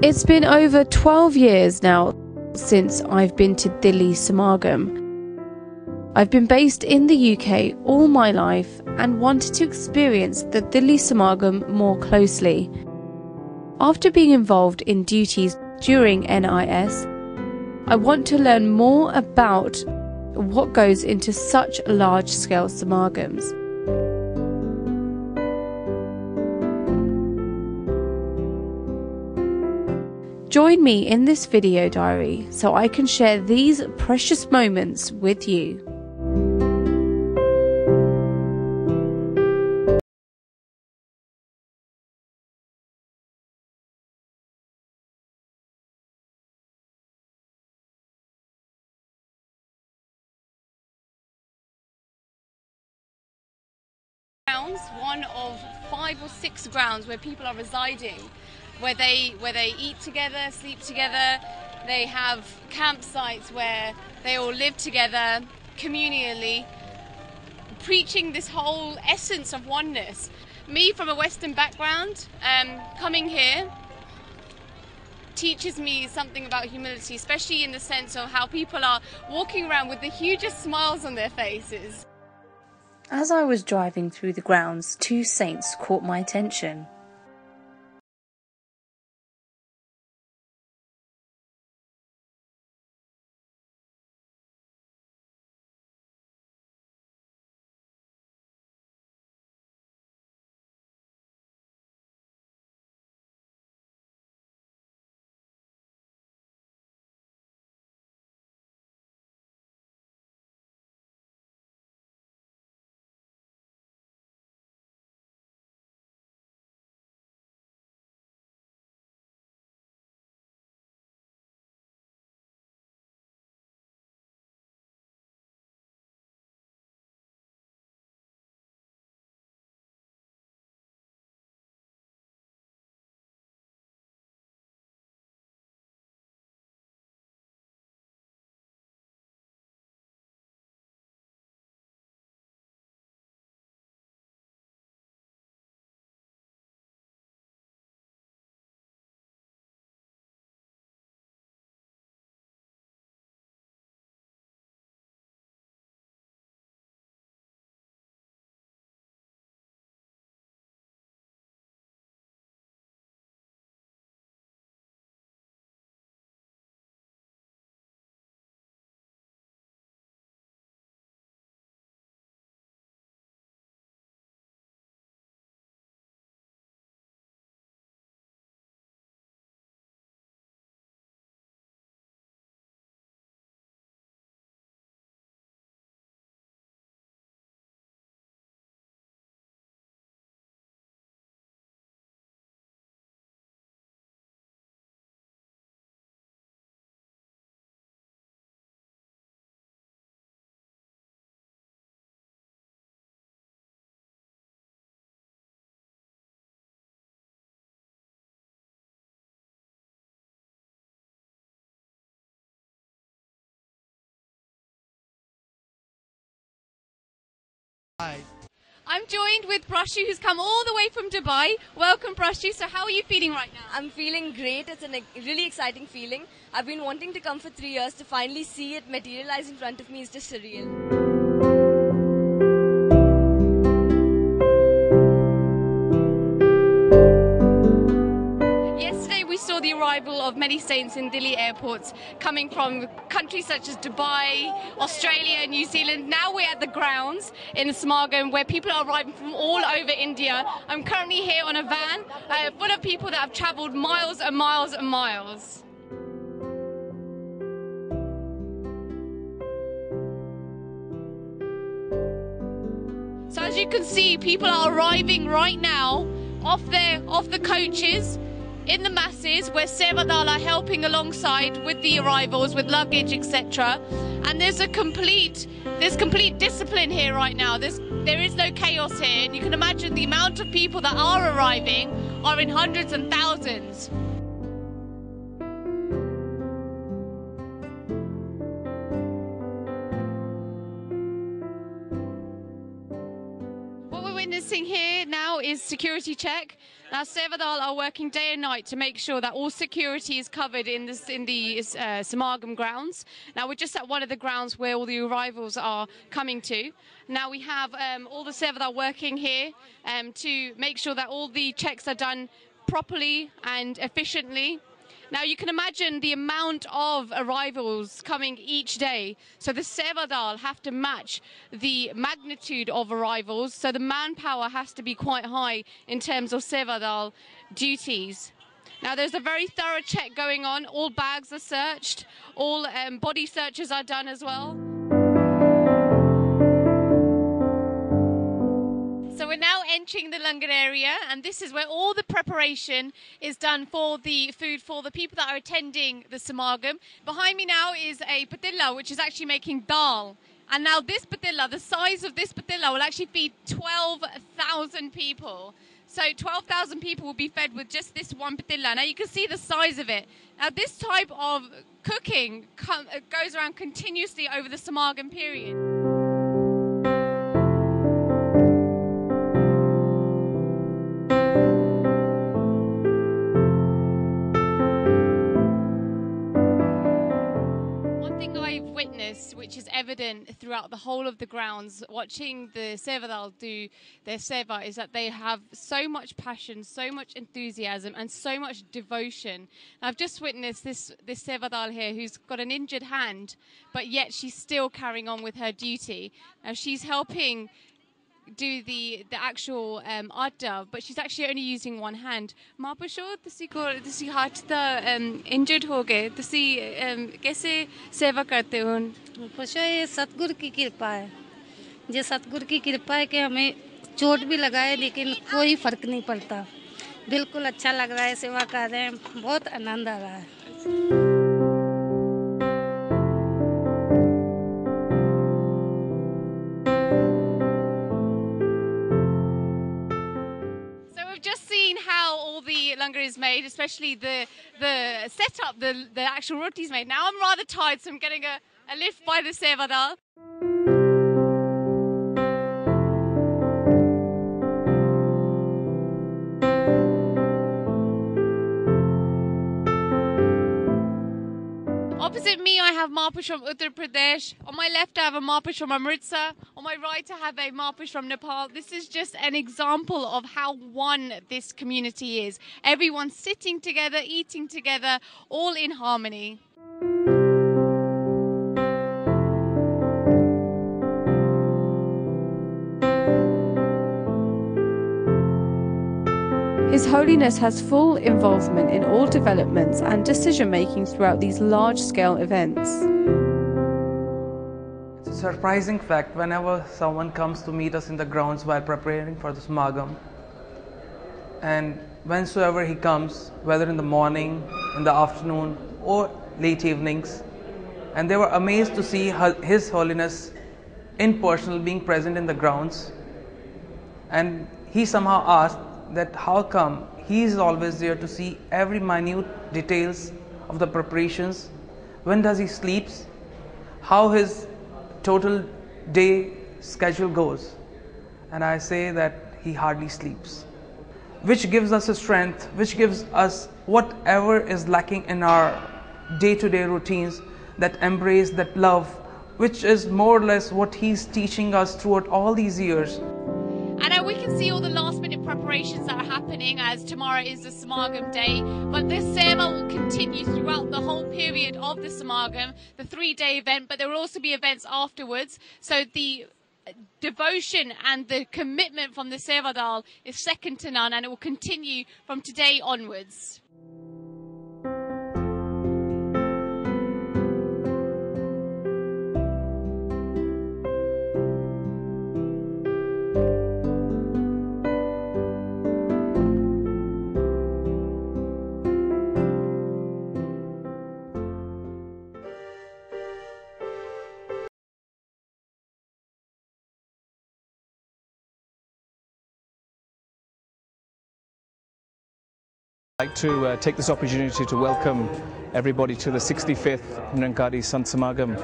It's been over 12 years now since I've been to Dilli Samagam. I've been based in the UK all my life and wanted to experience the Dilli Samagam more closely. After being involved in duties during NIS, I want to learn more about what goes into such large-scale samagams. Join me in this video diary so I can share these precious moments with you. One of 5 or 6 grounds where people are residing, where they eat together, sleep together. They have campsites where they all live together communally, preaching this whole essence of oneness. Me, from a Western background, coming here teaches me something about humility, especially in the sense of how people are walking around with the hugest smiles on their faces. As I was driving through the grounds, 2 saints caught my attention. Hi. I'm joined with Prashu, who's come all the way from Dubai. Welcome, Prashu. So how are you feeling right now? I'm feeling great. It's a really exciting feeling. I've been wanting to come for 3 years. To finally see it materialize in front of me is just surreal. We saw the arrival of many saints in Delhi airports coming from countries such as Dubai, Australia, New Zealand. Now we're at the grounds in Samagam where people are arriving from all over India. I'm currently here on a van full of people that have travelled miles and miles and miles. So as you can see, people are arriving right now off the coaches in the masses, where Sevadal are helping alongside with the arrivals, with luggage, etc. And there's complete discipline here right now. There is no chaos here, and you can imagine the amount of people that are arriving are in hundreds and thousands. witnessing here now is security check. Now, Sevadal are working day and night to make sure that all security is covered in the Samagam grounds. Now, we're just at one of the grounds where all the arrivals are coming to. Now, we have all the Sevadal working here to make sure that all the checks are done properly and efficiently. Now, you can imagine the amount of arrivals coming each day. So the Sevadal have to match the magnitude of arrivals. So the manpower has to be quite high in terms of Sevadal duties. Now, there's a very thorough check going on. All bags are searched. All body searches are done as well. So we're now entering the langar area, and this is where all the preparation is done for the food for the people that are attending the Samagam. Behind me now is a patilla, which is actually making dal. And now this patilla, the size of this patilla, will actually feed 12,000 people. So 12,000 people will be fed with just this one patilla. Now you can see the size of it. Now this type of cooking goes around continuously over the Samagam period. Which is evident throughout the whole of the grounds, watching the Sevadal do their seva, is that they have so much passion, so much enthusiasm and so much devotion. And I've just witnessed this Sevadal here who's got an injured hand, but yet she's still carrying on with her duty. Now she's helping do the actual atta, but she's actually only using one hand. Mapasho, तुसी हाथ ता injured हो गए, तुसी कैसे सेवा करते हो? पशो ये सतगुरु की कृपा है। ये सतगुरु की कृपा है कि हमें चोट भी लगाए लेकिन कोई फर्क नहीं पड़ता। बिल्कुल अच्छा लग रहा है, सेवा कर रहे हैं, बहुत आनंद आ रहा है। Langar is made, especially the setup, the actual roti is made. Now I'm rather tired, so I'm getting a lift by the Sevadal. Opposite me, I have Mahapurush from Uttar Pradesh. On my left, I have a Mahapurush from Amritsar. On my right, I have a Mahapurush from Nepal. This is just an example of how one this community is. Everyone sitting together, eating together, all in harmony. His Holiness has full involvement in all developments and decision-making throughout these large-scale events. It's a surprising fact whenever someone comes to meet us in the grounds while preparing for the Samagam, and whensoever he comes, whether in the morning, in the afternoon or late evenings, and they were amazed to see His Holiness in person being present in the grounds, and he somehow asked that how come he is always there to see every minute details of the preparations, when does he sleeps, how his total day schedule goes. And I say that he hardly sleeps, which gives us a strength, which gives us whatever is lacking in our day-to-day routines, that embrace, that love, which is more or less what he's teaching us throughout all these years. And we can see all the last minute preparations that are happening, as tomorrow is the Samagam day. But this seva will continue throughout the whole period of the Samagam, the 3-day event, but there will also be events afterwards. So the devotion and the commitment from the Sevadal is second to none, and it will continue from today onwards. I'd like to take this opportunity to welcome everybody to the 65th Nirankari Sant Samagam,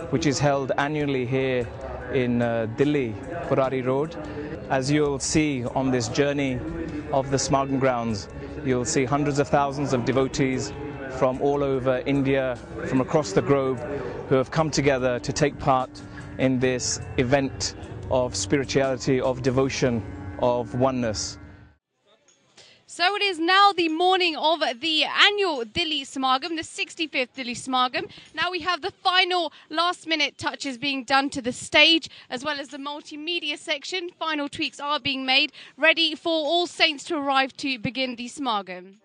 which is held annually here in Delhi, Purari Road. As you'll see on this journey of the Samagam grounds, you'll see hundreds of thousands of devotees from all over India, from across the globe, who have come together to take part in this event of spirituality, of devotion, of oneness. So it is now the morning of the annual Delhi Samagam, the 65th Delhi Samagam. Now we have the final last-minute touches being done to the stage, as well as the multimedia section. Final tweaks are being made, ready for all saints to arrive to begin the Samagam.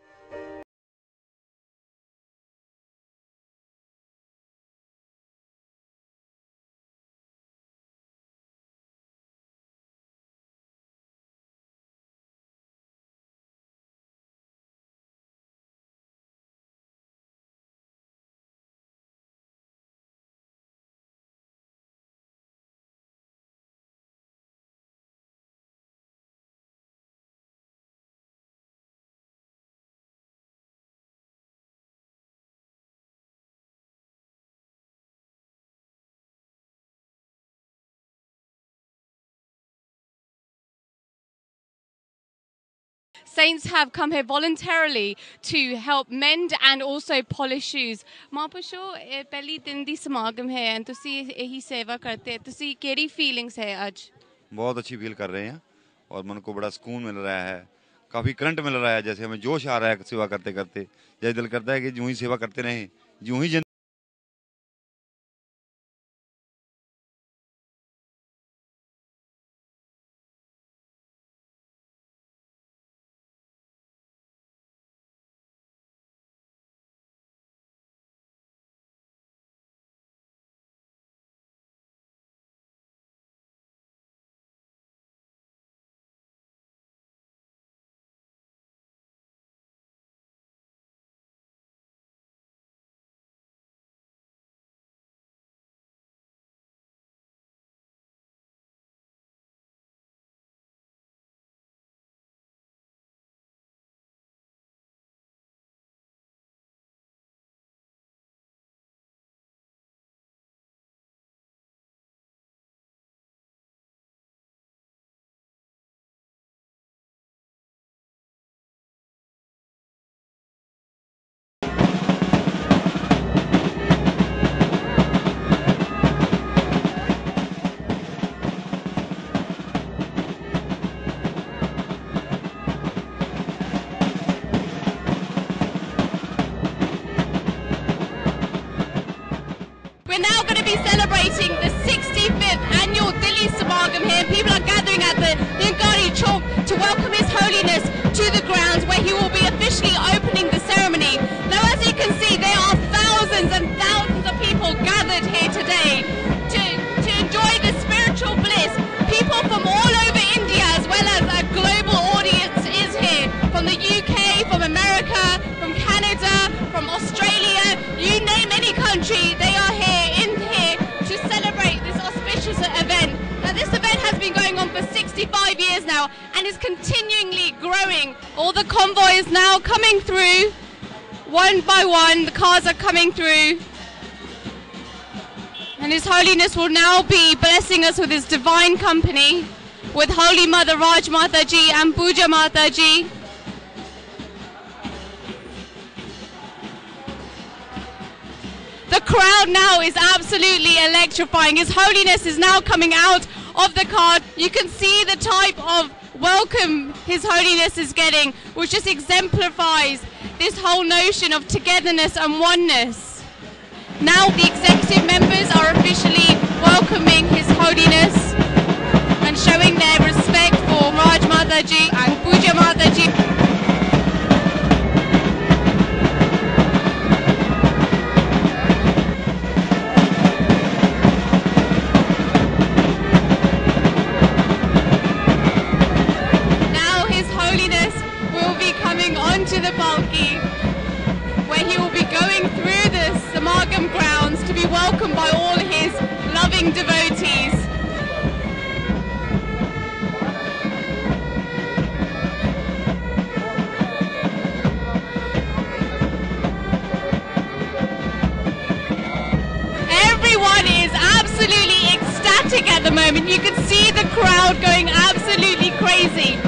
Saints have come here voluntarily to help mend and also polish shoes. Maapusho, pehli din di samagam hai and tusi ehi seva karte hain. Tusi kehdi feelings hai aaj? बहुत अच्छी feel कर रहे हैं और मन को बड़ा सुकून मिल रहा है, काफ़ी करंट मिल रहा है, जैसे हमें जोश आ रहा है सेवा करते करते, जैसे दिल करता है कि यूं ही सेवा करते रहें, यूं ही celebrating the 65th annual Delhi Samagam here. People are gathering at the Nirankari to welcome His Holiness to the grounds where he will be officially opening the ceremony. Now, as you can see, there are thousands and thousands of people gathered here today to enjoy the spiritual bliss. People from all over India, as well as a global audience is here. From the UK, from America, from Canada, from Australia, you name any country, they are here to celebrate this auspicious event. Now, this event has been going on for 65 years now and is continually growing. All the convoys now coming through, one by one, the cars are coming through. And His Holiness will now be blessing us with His divine company, with Holy Mother Raj Mataji and Puja Mataji. The crowd now is absolutely electrifying. His Holiness is now coming out of the car. You can see the type of welcome His Holiness is getting, which just exemplifies this whole notion of togetherness and oneness. Now the executive members are officially welcoming His Holiness and showing their respect for Raj Mataji and Puja Mataji. Onto the Palki, where he will be going through the Samagam grounds to be welcomed by all his loving devotees. moment. You can see the crowd going absolutely crazy.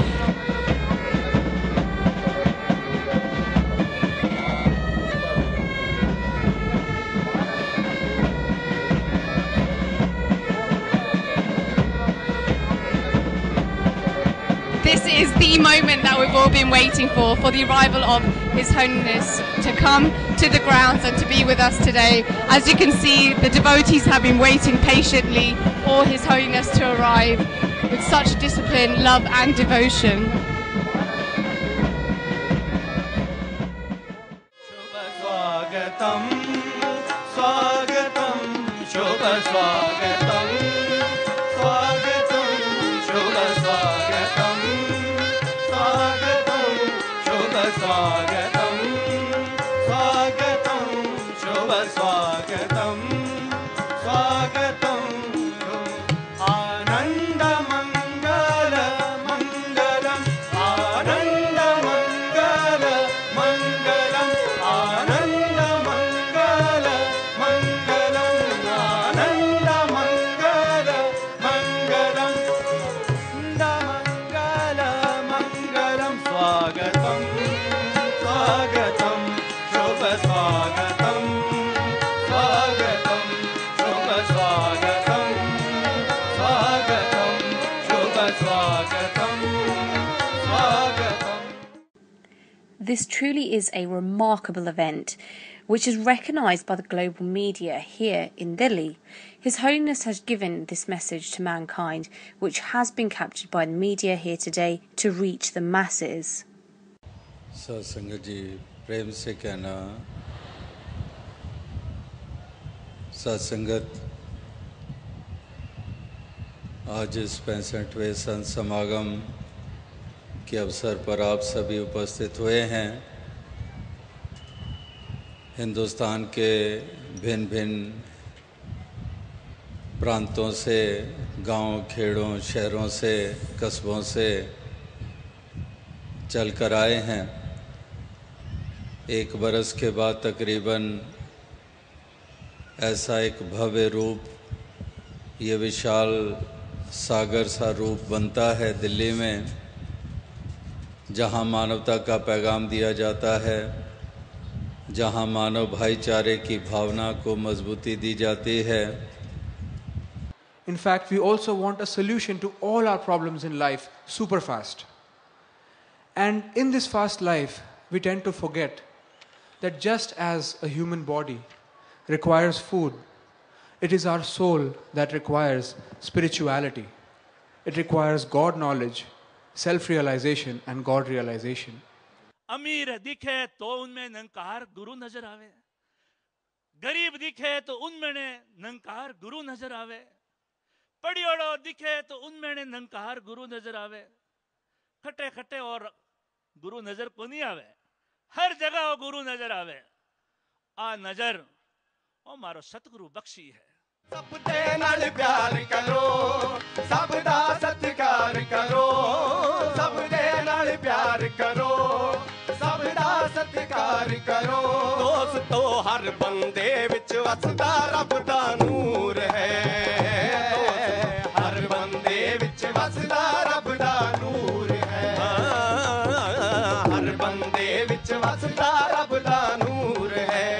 This is the moment that we've all been waiting for the arrival of His Holiness to come to the grounds and to be with us today. As you can see, the devotees have been waiting patiently for His Holiness to arrive with such discipline, love and devotion. This truly is a remarkable event, which is recognised by the global media here in Delhi. His Holiness has given this message to mankind, which has been captured by the media here today to reach the masses. सत्संग जी प्रेम से कहना सत्संगत आज इस 65वें संत समागम के अवसर पर आप सभी उपस्थित हुए हैं। हिंदुस्तान के भिन्न भिन्न प्रांतों से, गांव, खेड़ों, शहरों से, कस्बों से चल कर आए हैं। एक बरस के बाद तकरीबन ऐसा एक भव्य रूप, ये विशाल सागर सा रूप बनता है दिल्ली में, जहाँ मानवता का पैगाम दिया जाता है, जहाँ मानव भाईचारे की भावना को मजबूती दी जाती है। In fact, we also want a solution to all our problems in life super fast. And in this fast life, we tend to forget that just as a human body requires food, it is our soul that requires spirituality. It requires God knowledge, self-realization and God realization. अमीर दिखे तो उनमें निरंकार गुरु नजर आवे, गरीब दिखे तो उनमें निरंकार गुरु नजर आवे, पड़ियोड़ो दिखे तो उनमें निरंकार गुरु नजर आवे, खट्टे खट्टे और गुरु नजर को नहीं आवे, हर जगह वो गुरु नजर आवे। आ नजर ओ मारो सतगुरु बख्शी है। सबदे नाल प्यार करो, सबदा सत्कार करो, सबदे नाल प्यार करो, सबदा सत्कार करो। दोस्तो हर बंदे विच वसदा रब दा नूर है, हर बंदे विच वसदा रब दा नूर है, हर बंदे विच वसदा रब दा नूर है।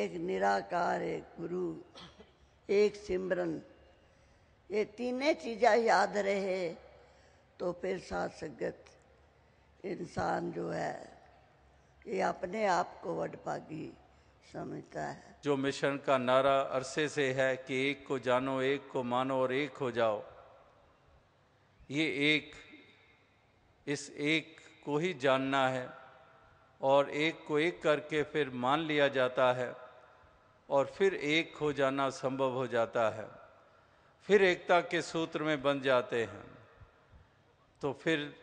एक निराकार, एक गुरु, एक सिमरन, ये तीनों चीज़ें याद रहे तो फिर साथ संगत इंसान जो है ये अपने आप को वडभागी समझता है। जो मिशन का नारा अरसे से है कि एक को जानो, एक को मानो और एक हो जाओ, ये एक, इस एक को ही जानना है और एक को एक करके फिर मान लिया जाता है और फिर एक हो जाना संभव हो जाता है, फिर एकता के सूत्र में बंध जाते हैं। तो फिर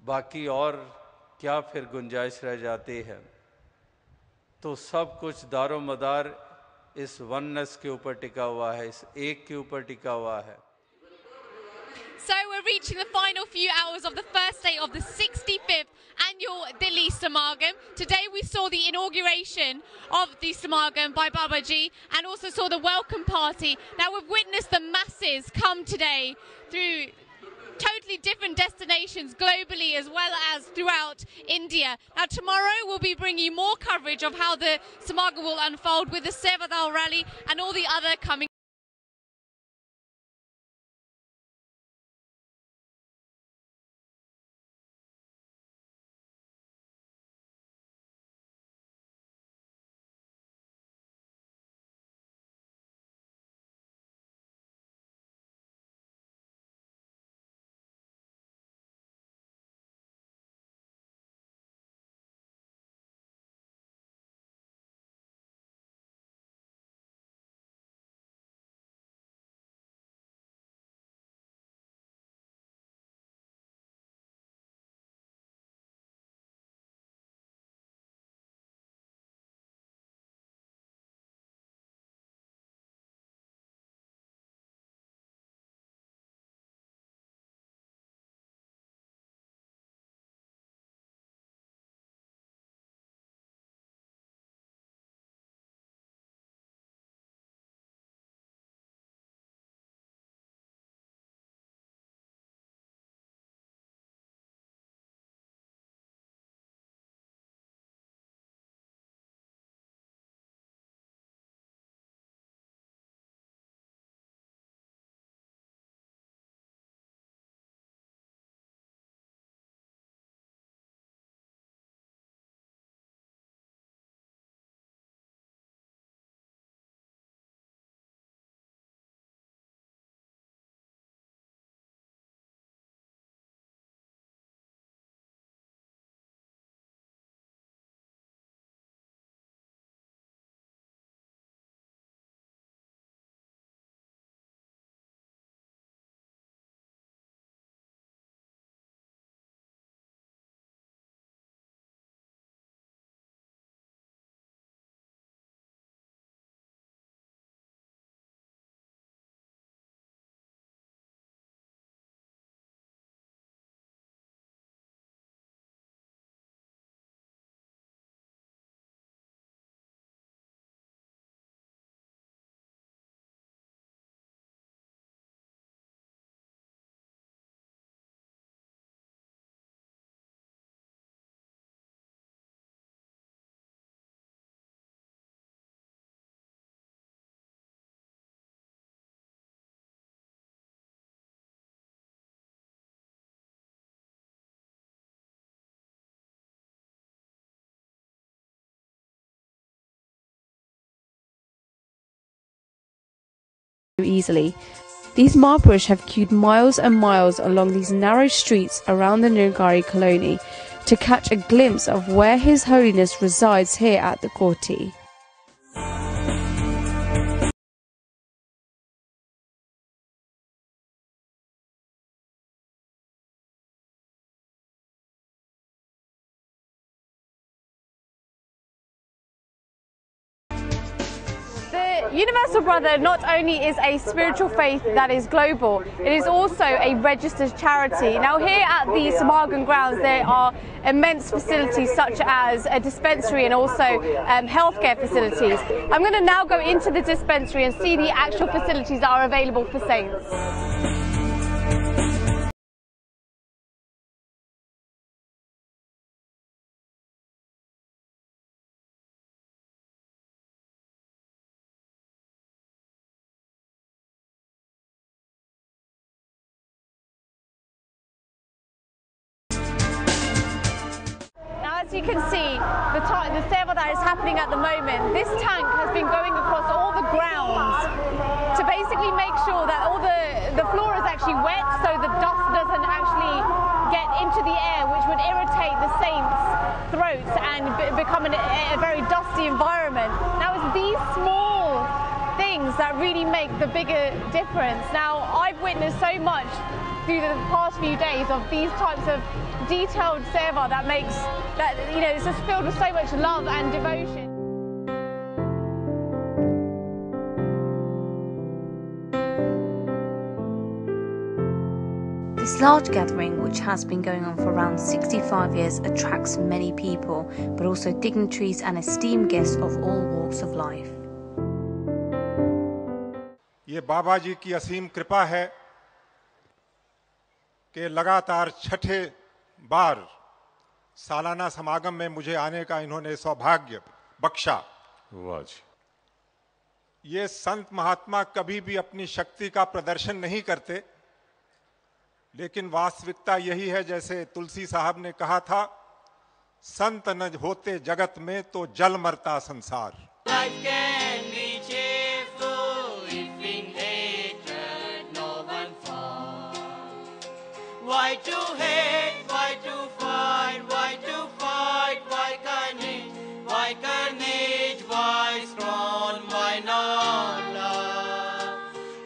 बाकी और क्या फिर गुंजाइश रह जाती है। तो सब कुछ दारो मदार इस वननेस के ऊपर टिका हुआ है, इस एक के ऊपर टिका हुआ है। So we're reaching the final few hours of the first day of the 65th annual Delhi Samagam. Today we saw the inauguration of the Samagam by Babaji and also saw the welcome party. Now we've witnessed the masses come today through totally different destinations globally as well as throughout India. Now tomorrow we'll be bringing you more coverage of how the Samagam will unfold with the Sevadal rally and all the other coming. Easily. These Mahapurush have queued miles and miles along these narrow streets around the Nirankari colony to catch a glimpse of where His Holiness resides here at the Koti. The Universal Brother not only is a spiritual faith that is global, it is also a registered charity. Now here at the Samagam grounds there are immense facilities such as a dispensary and also healthcare facilities. I'm going to now go into the dispensary and see the actual facilities that are available for saints. As you can see, the seva that is happening at the moment, this tank has been going across all the grounds to basically make sure that all the floor is actually wet so the dust doesn't actually get into the air, which would irritate the saints' throats and become a very dusty environment. Now it's these small things that really make the bigger difference. Now I've witnessed so much through the past few days of these types of detailed seva that makes that, you know, it's just filled with so much love and devotion. The This large gathering, which has been going on for around 65 years, attracts many people, but also dignitaries and esteemed guests of all walks of life. ये बाबा जी की असीम कृपा है कि लगातार छठे बार सालाना समागम में मुझे आने का इन्होंने सौभाग्य बख्शा। वाह जी। ये संत महात्मा कभी भी अपनी शक्ति का प्रदर्शन नहीं करते, लेकिन वास्तविकता यही है, जैसे तुलसी साहब ने कहा था, संत न होते जगत में तो जल मरता संसार। Why to hate, why to fight, why to fight, why carnage, why scorn, why not love?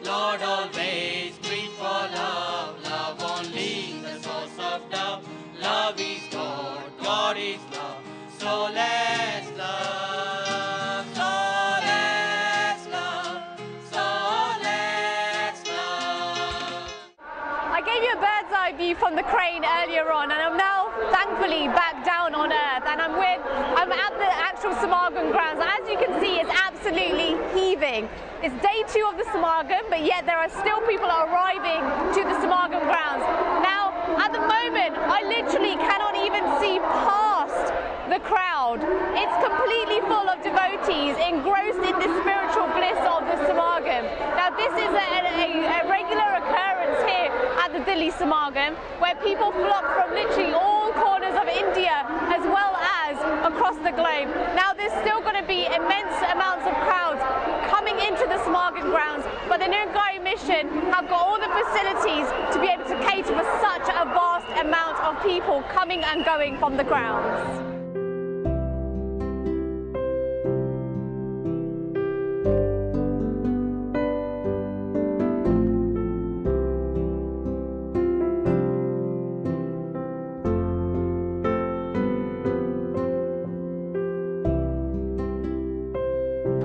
Lord, always preach for love, love only the source of love. Love is God, God is love, so let's love, so let's love, so let's love. I gave you a bird's eye view from the crane earlier on, and I'm now thankfully back down on earth, and I'm at the actual Samagam grounds. As you can see, it's absolutely heaving. It's day 2 of the Samagam, but yet there are still people arriving to the Samagam grounds. Now, at the moment, I literally cannot even see past the crowd. It's completely full of devotees engrossed in the spiritual bliss of the Samagam. Now, this is a regular occurrence here at the Delhi Samagam, where people flock from literally all corners of India as well as across the globe. Now, there's still going to be immense amounts of crowds coming into the Samagam grounds, but the Nirankari mission have got all the facilities to be able to cater for such a vast amount of people coming and going from the grounds.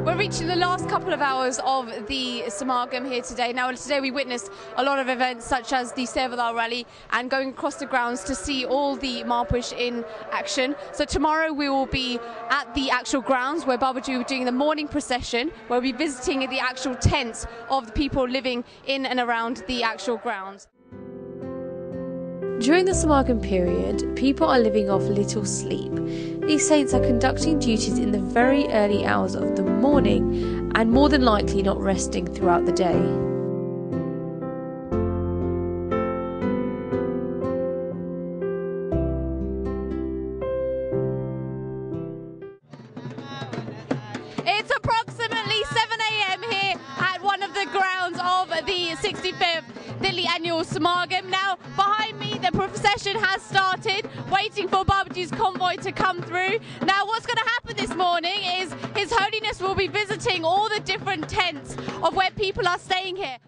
We're reaching the last couple of hours of the Samagam here today. Now, today we witnessed a lot of events such as the Sevadar rally and going across the grounds to see all the Mahapurush in action. So tomorrow we will be at the actual grounds where Babaji will be doing the morning procession, where we'll be visiting the actual tents of the people living in and around the actual grounds. During the Samagam period, people are living off little sleep. These saints are conducting duties in the very early hours of the morning and more than likely not resting throughout the day. It's approximately 7 a.m. here at one of the grounds of the 65th Delhi Annual Samagam. Now, behind me, the procession has started, waiting for Babaji's convoy to come through. Now, what's going to happen this morning is His Holiness will be visiting all the different tents of where people are staying here.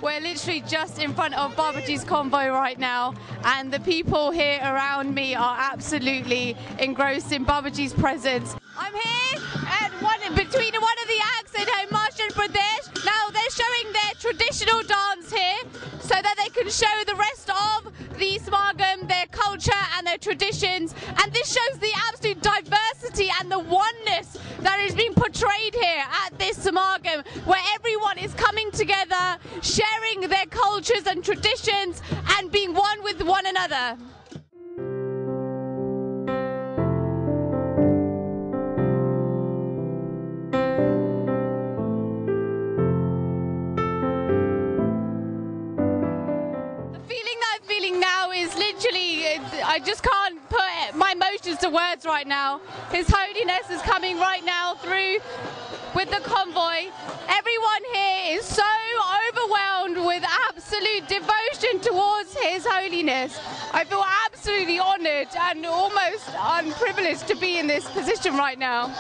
We're literally just in front of Babaji's convoy right now, and the people here around me are absolutely engrossed in Babaji's presence. I'm here at between one of the acts in Himachal Pradesh. Now they're showing their traditional dance here so that they can show the rest of the Samagam, their culture and their traditions, and this shows the absolute diversity and the oneness that is being portrayed here at this Samagam, where everyone is coming together, sharing their cultures and traditions and being one with one another. I just can't put my emotions to words right now. His Holiness is coming right now through with the convoy. Everyone here is so overwhelmed with absolute devotion towards His Holiness. I feel absolutely honoured and almost unprivileged to be in this position right now.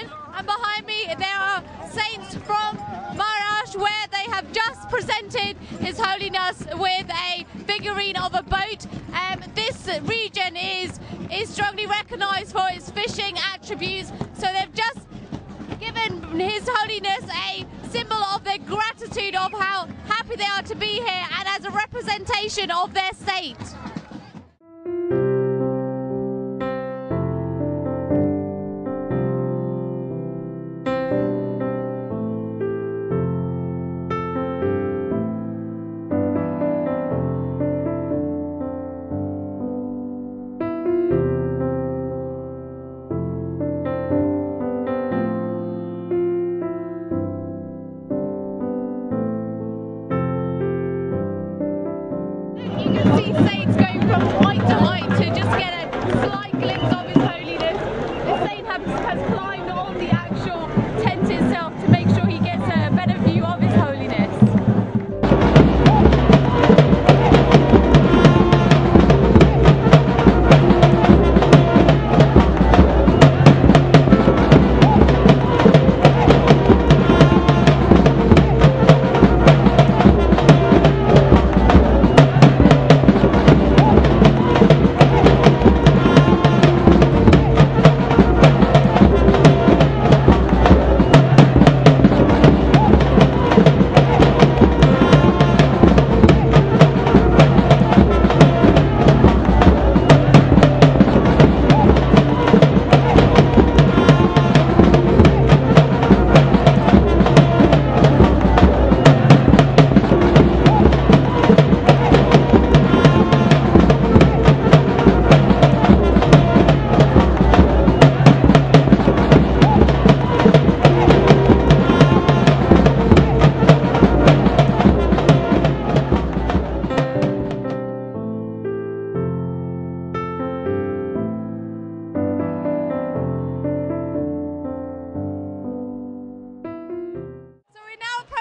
procession, and behind me there are saints from Maharashtra, where they have just presented His Holiness with a figurine of a boat. This region is strongly recognised for its fishing attributes, so they've just given His Holiness a symbol of their gratitude, of how happy they are to be here, and as a representation of their saint. You can see saints going from height to height to just get a slight glimpse of His Holiness. The saint has climbed on the actual tent itself to make sure he gets a better view of His Holiness.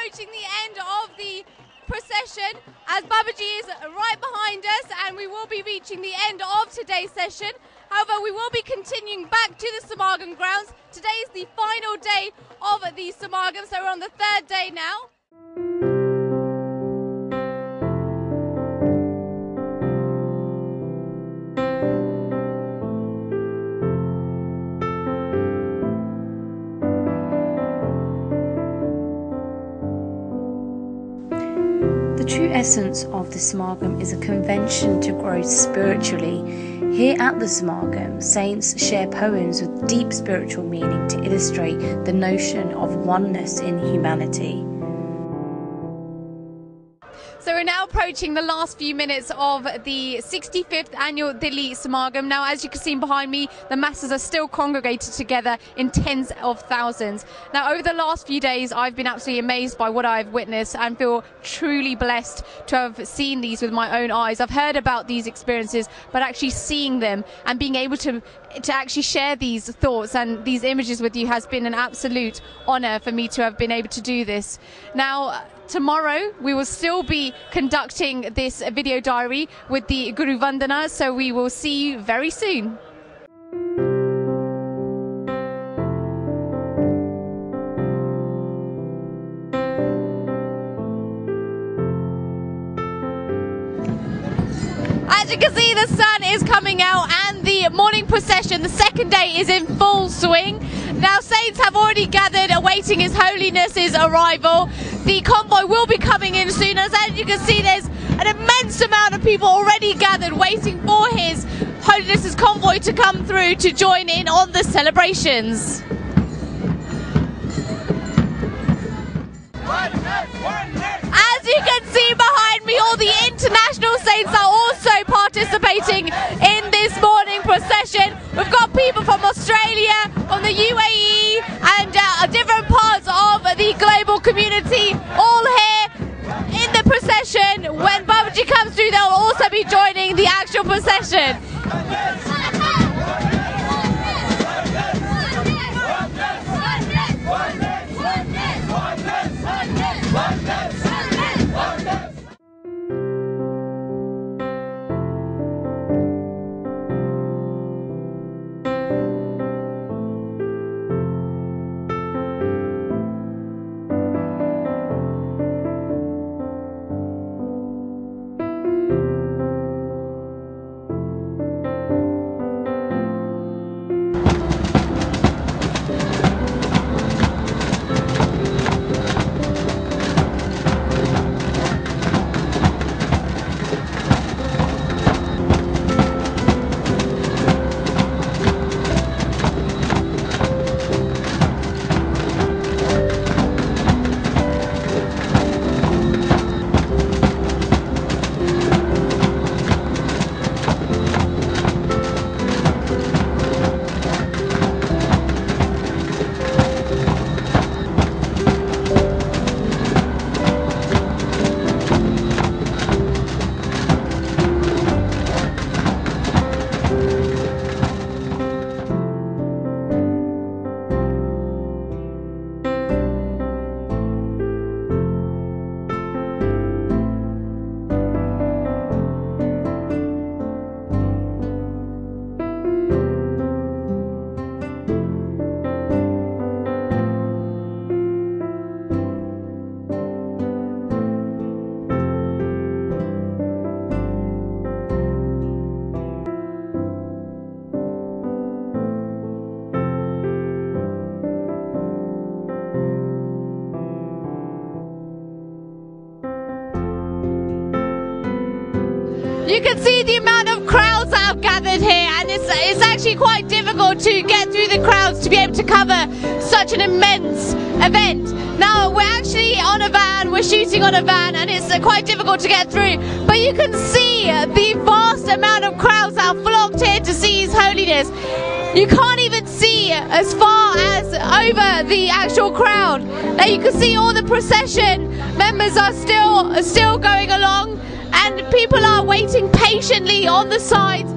Approaching the end of the procession, as Babaji is right behind us, and we will be reaching the end of today's session. However, we will be continuing back to the Samagam grounds. Today is the final day of the Samagam, so we're on the third day now. The true essence of the Samagam is a convention to grow spiritually. Here at the Samagam, saints share poems with deep spiritual meaning to illustrate the notion of oneness in humanity. So we're now approaching the last few minutes of the 65th annual Delhi Samagam. Now, as you can see behind me, the masses are still congregated together in tens of thousands. Now, over the last few days, I've been absolutely amazed by what I've witnessed and feel truly blessed to have seen these with my own eyes. I've heard about these experiences, but actually seeing them and being able to actually share these thoughts and these images with you has been an absolute honour for me to have been able to do this. Now, tomorrow we will still be conducting this video diary with the Guru Vandana, so we will see you very soon. As you can see, the sun is coming out and the morning procession, the second day, is in full swing. Now, saints have already gathered awaiting His Holiness's arrival. The convoy will be coming in soon, as you can see there's an immense amount of people already gathered waiting for His Holiness's convoy to come through to join in on the celebrations. As you can see behind me, all the international saints are also participating in this morning procession. We've got people from Australia, from the UAE, and different parts of the global community, all here in the procession. When Babaji comes through, they'll also be joining the actual procession. you can see the amount of crowds that have gathered here, and it's actually quite difficult to get through the crowds to be able to cover such an immense event. Now we're actually on a van, we're shooting on a van, and it's quite difficult to get through, but you can see the vast amount of crowds that have flocked here to see His Holiness. You can't even see as far as over the actual crowd. Now you can see all the procession members are still going along, and people are waiting patiently on the sides.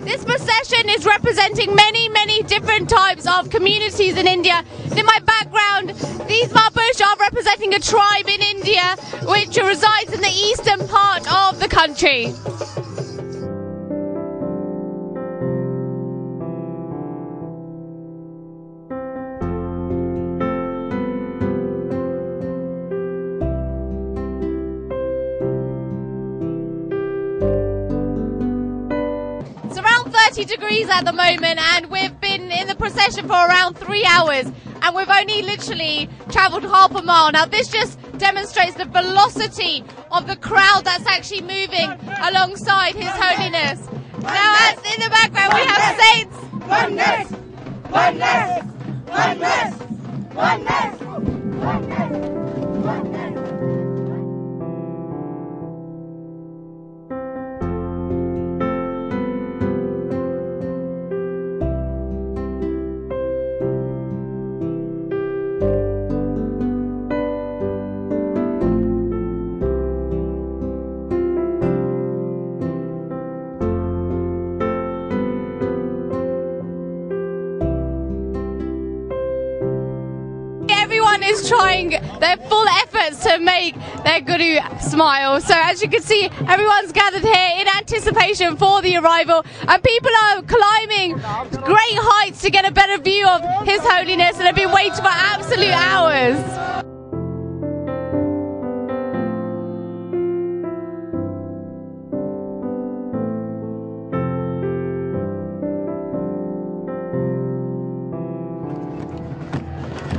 This procession is representing many different types of communities in India. In my background, these Mahapurush are representing a tribe in India which resides in the eastern part of the country. It's around 30 degrees at the moment, and we've been in the procession for around 3 hours, and we've only literally travelled half a mile. Now this just demonstrates the velocity of the crowd that's actually moving alongside His Holiness. Now as in the background we have saints. Oneness! Oneness! Oneness! Oneness! Oneness! Oneness! Everyone is trying their full efforts to make their Guru smile. So as you can see, everyone's gathered here in anticipation for the arrival, and people are climbing great heights to get a better view of His Holiness, and have been waiting for absolute hours.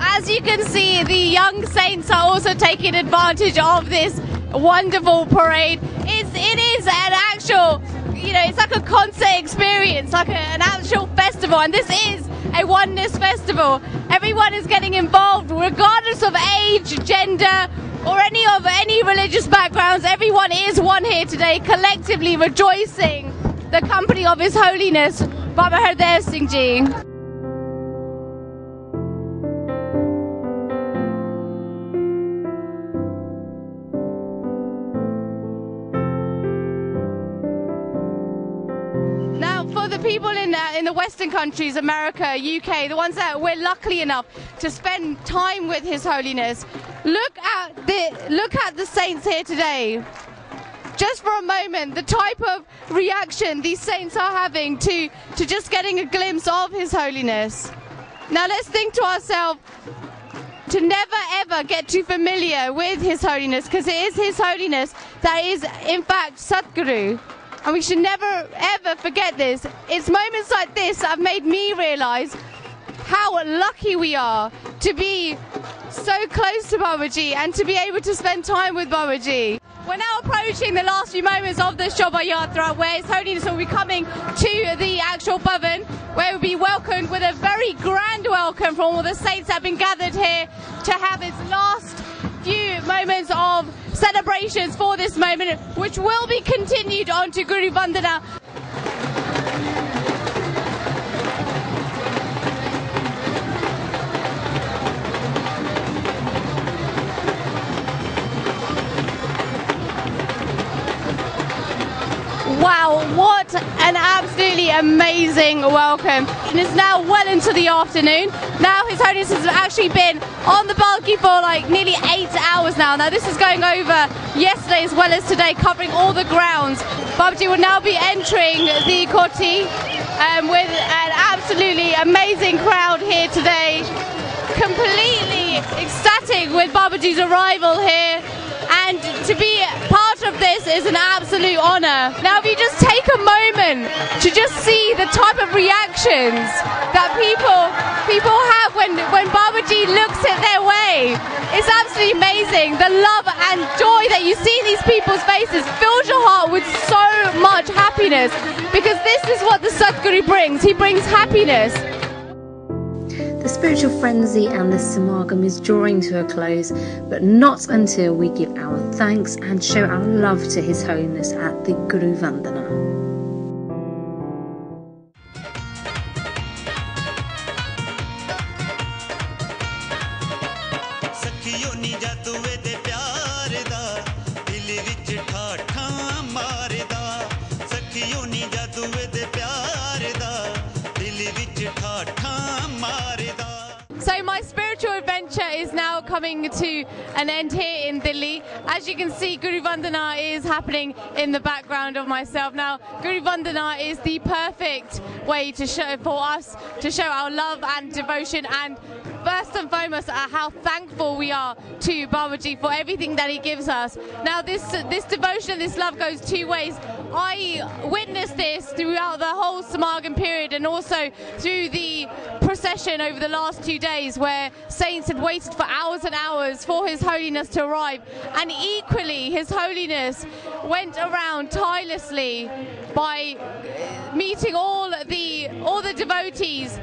As you can see, the young saints are also taking advantage of this wonderful parade. It is an actual, it's like a concert experience, like an actual festival, and this is a oneness festival. Everyone is getting involved, regardless of age, gender, or any religious backgrounds. Everyone is one here today, collectively rejoicing the company of His Holiness Baba Hardev Singh Ji. For the people in the Western countries, America, UK, the ones that we're lucky enough to spend time with His Holiness, look at the saints here today. Just for a moment, the type of reaction these saints are having to just getting a glimpse of His Holiness. Now let's think to ourselves to never ever get too familiar with His Holiness, because it is His Holiness that is in fact Satguru. And we should never ever forget this. It's moments like this that have made me realise how lucky we are to be so close to Babaji and to be able to spend time with Babaji. We're now approaching the last few moments of the Shobha Yatra, where His Holiness will be coming to the actual Bhavan, where we'll be welcomed with a very grand welcome from all the saints that have been gathered here to have its last few moments of celebrations for this moment, which will be continued on to Guru Vandana. Wow, what an absolutely amazing welcome. And it's now well into the afternoon. Now His Holiness has actually been on the Balki for like nearly 8 hours now. Now this is going over yesterday as well as today, covering all the grounds. Babaji will now be entering the Koti with an absolutely amazing crowd here today, completely ecstatic with Babaji's arrival here, and to be part of this is an absolute honour. Now if you just take a moment to just see the type of reactions that people have when Babaji looks at their way, it's absolutely amazing. The love and joy that you see in these people's faces fills your heart with so much happiness, because this is what the Sadhguru brings. He brings happiness. The spiritual frenzy and the Samagam is drawing to a close, but not until we give our thanks and show our love to His Holiness at the Guru Vandana. So my spiritual adventure is now coming to an end here in Delhi. As you can see, Guru Vandana is happening in the background of myself. Now, Guru Vandana is the perfect way to show for us to show our love and devotion, and first and foremost how thankful we are to Babaji for everything that he gives us. Now this devotion, this love goes two ways. I witnessed this throughout the whole Samagam period, and also through the procession over the last 2 days, where saints had waited for hours and hours for His Holiness to arrive, and equally His Holiness went around tirelessly by meeting all the devotees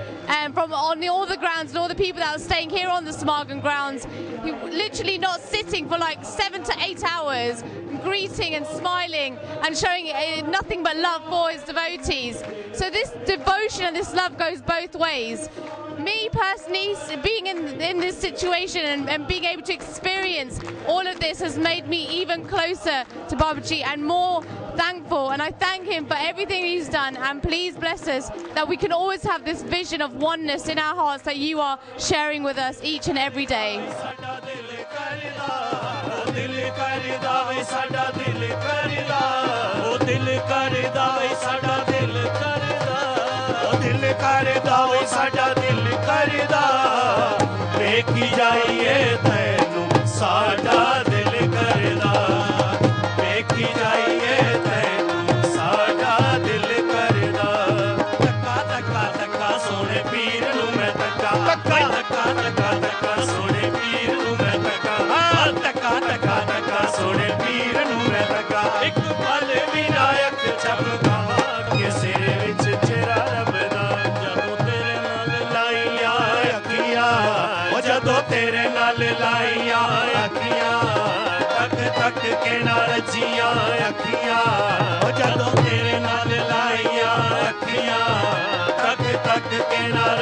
from on all the grounds, and all the people that are staying here on the Samagam grounds, who literally not sitting for like 7 to 8 hours, greeting and smiling and showing nothing but love for his devotees. So this devotion and this love goes both ways. Me personally, being in this situation and being able to experience all of this has made me even closer to Babaji and more thankful, and I thank him for everything he's done. And please bless us that we can always have this vision of oneness in our hearts that you are sharing with us each and every day. के नाल